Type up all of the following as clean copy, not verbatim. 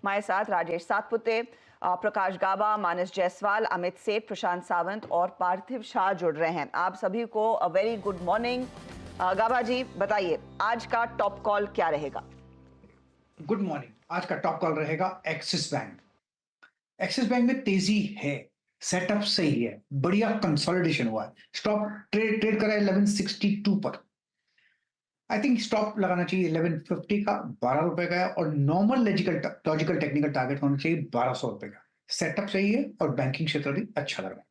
हमारे साथ राजेश सातपुते, प्रकाश गाबा, मानस जायसवाल, अमित सेठ, प्रशांत सावंत और पार्थिव शाह जुड़ रहे हैं। आप सभी को अ वेरी गुड मॉर्निंग। गाबा जी बताइए, आज का टॉप कॉल क्या रहेगा? Good morning. आज का टॉप कॉल रहेगा एक्सिस बैंक। एक्सिस बैंक में तेजी है, सेटअप सही है, बढ़िया कंसोलिडेशन हुआ है। स्टॉक ट्रेड ट्रेड करा है 1162 पर। आई थिंक स्टॉप लगाना चाहिए 1150 का, 12 रुपए का है, और नॉर्मल लॉजिकल टेक्निकल टारगेट होना चाहिए 1200 रुपए का। सेटअप सही है और बैंकिंग क्षेत्र भी अच्छा लग रहा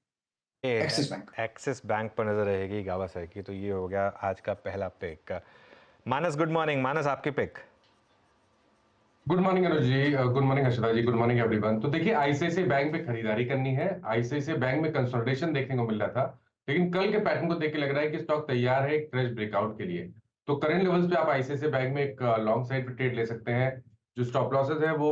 है। एक्सिस बैंक एक्सिस बैंक पर नजर रहेगी गाबा सर की। तो ये हो गया आज का पहला पिक। मानस, गुड मॉर्निंग। मानस, आपकी pick. Good morning Anuj ji, good morning Harshada जी, गुड मॉर्निंग एवरीवन। तो देखिए, आईसीआईसीआई बैंक में खरीदारी करनी है। आईसीआईसीआई बैंक में कंसोलिडेशन देखने को मिल रहा था, लेकिन कल के पैटर्न को देख के लग रहा है कि स्टॉक तैयार है एक फ्रेश ब्रेकआउट के लिए। तो करंट लेवल्स पे आप आईसीआईसीआई बैंक में एक लॉन्ग साइड पे ट्रेड ले सकते हैं। जो स्टॉप लॉसेस है वो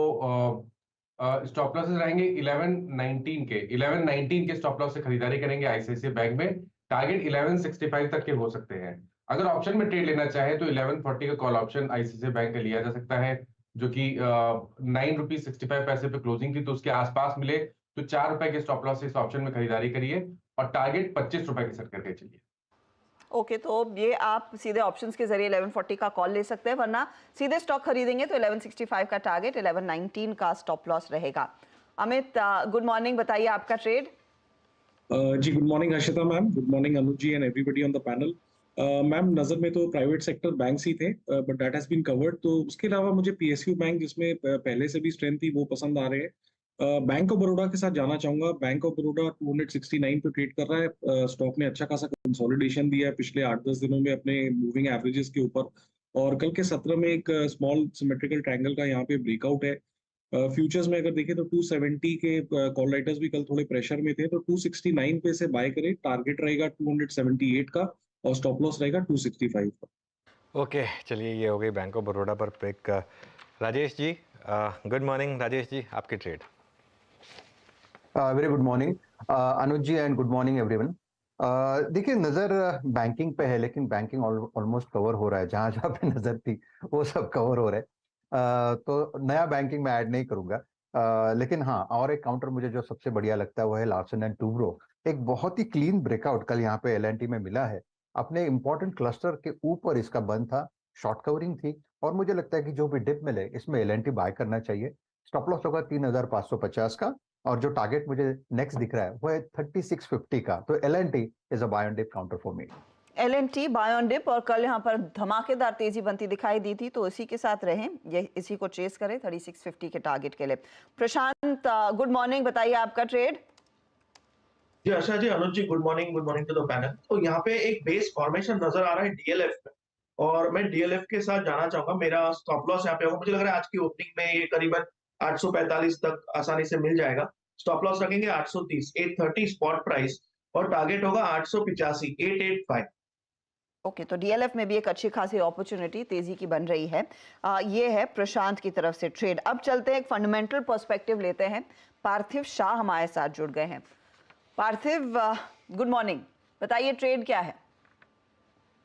स्टॉप लॉसेस रहेंगे 1119 के स्टॉप लॉस से खरीदारी करेंगे आईसीआईसीआई बैंक में। टारगेट 1165 तक के हो सकते हैं। अगर ऑप्शन में ट्रेड लेना चाहे तो 1140 का कॉल ऑप्शन आईसीआईसीआई बैंक का लिया जा सकता है, जो कि 9 रुपीज 65 पैसे पे क्लोजिंग थी। तो उसके आसपास मिले तो 4 रुपए के स्टॉप लॉस से इस ऑप्शन में खरीदारी करिए और टारगेट 25 रुपए के सेट करके चलिए। ओके, तो ये आप सीधे ऑप्शंस के जरिए 1140 का कॉल ले सकते हैं, वरना सीधे स्टॉक खरीदेंगे तो 1165 का टारगेट, 1119 का स्टॉप लॉस रहेगा। अमित, गुड मॉर्निंग, बताइए आपका ट्रेड। जी good morning Harshita ma'am, good morning Anuj ji and everybody on the panel. Ma'am, नजर में तो प्राइवेट सेक्टर बैंक्स ही थे, but that has been covered. तो उसके अलावा मुझे पीएसयू बैंक, जिसमें पहले से भी स्ट्रेंथ थी, वो पसंद आ रहे हैं। बैंक ऑफ बड़ौदा के साथ जाना चाहूंगा। बैंक ऑफ बड़ौदा 269 पे ट्रेड कर रहा है। स्टॉक ने अच्छा खासा कंसोलिडेशन दिया है पिछले 8-10 दिनों में अपने मूविंग एवरेजेस के ऊपर, और कल के सत्र में एक स्मॉल सिमेट्रिकल ट्रायंगल का यहाँ पे ब्रेकआउट है। फ्यूचर्स में अगर देखें तो 270 के कॉल राइटर्स भी कल थोड़े प्रेशर में थे, तो 269 पे से बाय करें। टारगेट रहेगा 278 का और स्टॉप लॉस रहेगा 265 का। ओके, चलिए ये हो गई बैंक ऑफ बड़ौदा पर pick. Rajesh ji, good morning. Rajesh ji, आपकी trade. Very good morning Anuj ji and good morning everyone. देखिए, नजर बैंकिंग पे है, लेकिन बैंकिंग ऑलमोस्ट कवर हो रहा है। जहां जहां पे नजर थी वो सब कवर हो रहा है। तो नया बैंकिंग में ऐड नहीं करूंगा। लेकिन हाँ, और एक काउंटर मुझे जो सबसे बढ़िया लगता है वो है लार्सन एंड टूब्रो। एक बहुत ही क्लीन ब्रेकआउट कल यहाँ पे एलएनटी में मिला है। अपने इंपॉर्टेंट क्लस्टर के ऊपर इसका बंद था, शॉर्ट कवरिंग थी, और मुझे लगता है कि जो भी डिप मिले इसमें एलएनटी बाय करना चाहिए। स्टॉप लॉस होगा 3550 का, और जो टारगेट मुझे नेक्स्ट दिख रहा है वो है 3650 का। तो L and T is a buy on dip counter for me. L and T buy on dip, और कल यहाँ पर धमाकेदार तेजी बनती दिखाई दी थी, तो इसी के साथ रहें, ये इसी को चेस करें 3650 के टारगेट के लिए। प्रशांत, गुड मॉर्निंग, बताइए आपका ट्रेड। जी Asha ji, Anuj ji, good morning to the panel. तो यहाँ पे एक बेस फॉर्मेशन नजर आ रहा है डीएलएफ में, और मैं डीएलएफ के साथ जाना चाहूंगा। मेरा स्टॉप लॉस यहाँ पे होगा, मुझे लग रहा है आज की ओपनिंग में ये करीबन 845 तक आसानी से मिल जाएगा। स्टॉप लॉस रखेंगे 830, 830 स्पॉट प्राइस, और टारगेट होगा 885, 885। ओके, तो डीएलएफ में भी एक अच्छी खासी अपॉर्चुनिटी तेजी की बन रही है। ये है प्रशांत की तरफ से ट्रेड। अब चलते हैं, एक फंडामेंटल पर्सपेक्टिव लेते हैं। पार्थिव शाह हमारे साथ जुड़ गए हैं। पार्थिव, गुड मॉर्निंग, बताइए ट्रेड क्या है?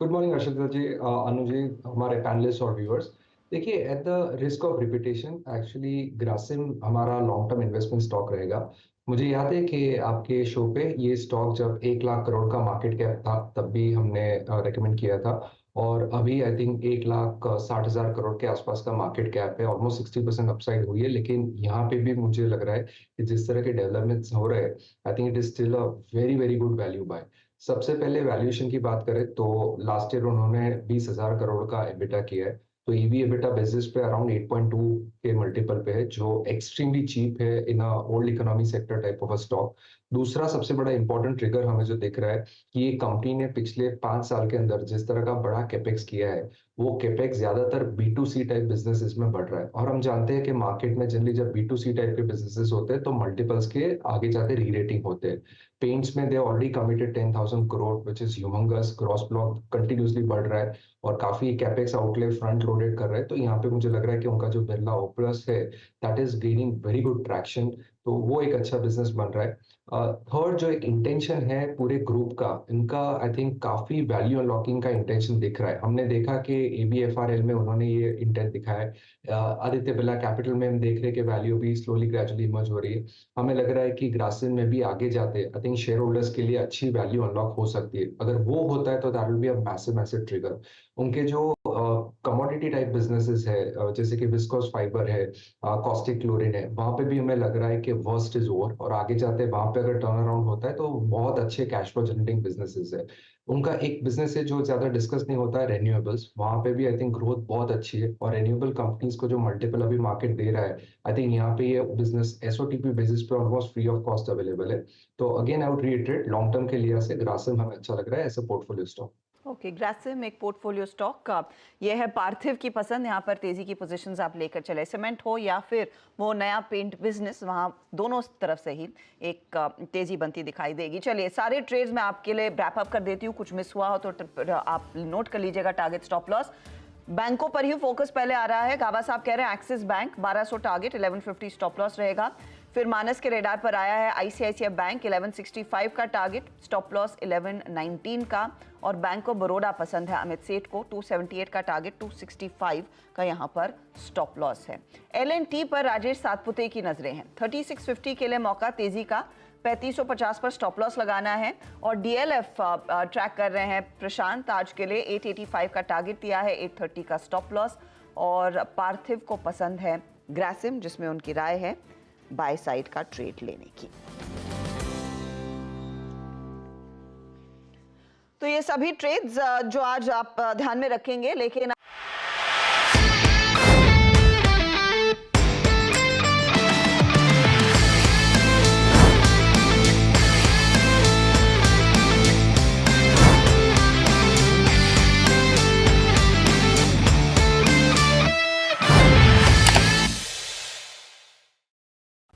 गुड मॉर्निंग हर्षिता जी, अनु जी, हमारे पैनलिस्ट और व्यूअर्स। देखिए, at the risk of repetition, actually Grasim हमारा लॉन्ग टर्म इन्वेस्टमेंट स्टॉक रहेगा। मुझे याद है कि आपके शो पे ये स्टॉक जब 1 लाख करोड़ का मार्केट कैप था तब भी हमने रेकमेंड किया था, और अभी आई थिंक 1,60,000 करोड़ के आसपास का मार्केट कैप है। ऑलमोस्ट 60% अपसाइड हुई है, लेकिन यहाँ पे भी मुझे लग रहा है कि जिस तरह के डेवलपमेंट्स हो रहे हैं, I think it is still a very very good value by. सबसे पहले वैल्यूएशन की बात करें तो लास्ट ईयर उन्होंने 20,000 करोड़ का एबिटा किया है। तो ईवी एबिटा बेसिस पे अराउंड 8.2 के मल्टीपल पे है, जो एक्सट्रीमली चीप है in a old economy sector type of a stock. दूसरा सबसे बड़ा इंपॉर्टेंट ट्रिगर हमें जो दिख रहा है कि ये कंपनी ने पिछले 5 साल के अंदर जिस तरह का बड़ा कैपेक्स किया है, वो कैपेक्स ज्यादातर B2C टाइप बिजनेसेस में बढ़ रहा है। और हम जानते हैं कि मार्केट में जनरली जब B2C टाइप के बिजनेसेस होते हैं तो मल्टीपल्स के आगे जाते री-रेटिंग होते हैं। पेंट्स में they already committed 10,000 crore which is humongous. Gross block continuously बढ़ रहा है और काफी कैपेक्स आउटले फ्रंट लोडेड कर रहे हैं। तो यहाँ पे मुझे लग रहा है कि उनका जो बिरला प्लस है that is gaining very good traction, तो वो एक अच्छा बिजनेस बन रहा है। थर्ड जो एक इंटेंशन है पूरे ग्रुप का, इनका आई थिंक काफी वैल्यू अनलॉकिंग का इंटेंशन दिख रहा है। हमने देखा कि ABFRL में उन्होंने ये इंटेंट दिखाया है। आदित्य बिरला कैपिटल में हम देख रहे हैं कि वैल्यू भी स्लोली ग्रेजुअली इमर्ज हो रही है। हमें लग रहा है कि ग्रासिम में भी आगे जाते आई थिंक शेयर होल्डर्स के लिए अच्छी वैल्यू अनलॉक हो सकती है। अगर वो होता है तो that will be a massive trigger. उनके जो कमोडिटी टाइप बिजनेसेस है जैसे कि विस्कोस फाइबर है, कॉस्टिक क्लोरिन है, वहां पे भी हमें लग रहा है कि वर्स्ट इज ओवर, और आगे जाते वहां पे अगर टर्न अराउंड होता है तो बहुत अच्छे कैश फ्लो जनरेटिंग बिजनेसेस है। उनका एक बिजनेस है जो ज्यादा डिस्कस नहीं होता है, रेन्यूएबल्स। वहां पे भी आई थिंक ग्रोथ बहुत अच्छी है, और रेन्यूएबल कंपनीज को जो मल्टीपल अभी मार्केट दे रहा है, आई थिंक यहाँ पे ये बिजनेस SOTP बेसिस पे almost free of cost available है। तो again I would reiterate, long term के लिए से ग्रासिम हमें अच्छा लग रहा है as a portfolio stock. Okay, Grasim एक पोर्टफोलियो स्टॉक का ये है। पार्थिव की पसंद, यहाँ पर तेजी की पोजीशंस आप लेकर चले। सीमेंट हो या फिर वो नया पेंट बिजनेस, वहाँ दोनों तरफ से ही एक तेजी बनती दिखाई देगी। चलिए, सारे ट्रेड्स मैं आपके लिए रैप अप कर देती हूँ। कुछ मिस हुआ हो तो आप नोट कर लीजिएगा। टारगेट, स्टॉप लॉस बैंकों पर ही फोकस पहले आ रहा है। गाबा साहब कह रहे हैं axis bank 1200 target, 1150 stop loss रहेगा। फिर मानस के रेडार पर आया है ICICI बैंक 1165 का टारगेट, स्टॉप लॉस 1119 का। और बैंक ऑफ बड़ौदा पसंद है अमित सेठ को, 278 का टारगेट, 265 का यहाँ पर स्टॉप लॉस है। L&T पर राजेश सातपुते की नजरें हैं। 3650 के लिए मौका तेजी का, 3550 पर स्टॉप लॉस लगाना है। और DLF ट्रैक कर रहे हैं प्रशांत, आज के लिए 885 का टारगेट दिया है, 830 का स्टॉप लॉस। और पार्थिव को पसंद है ग्रासिम, जिसमें उनकी राय है बाय साइड का ट्रेड लेने की। तो ये सभी ट्रेड्स जो आज आप ध्यान में रखेंगे, लेकिन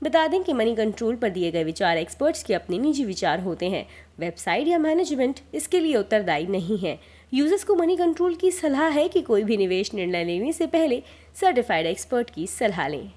बता दें कि मनी कंट्रोल पर दिए गए विचार एक्सपर्ट्स के अपने निजी विचार होते हैं। वेबसाइट या मैनेजमेंट इसके लिए उत्तरदायी नहीं है। यूजर्स को मनी कंट्रोल की सलाह है कि कोई भी निवेश निर्णय लेने से पहले सर्टिफाइड एक्सपर्ट की सलाह लें।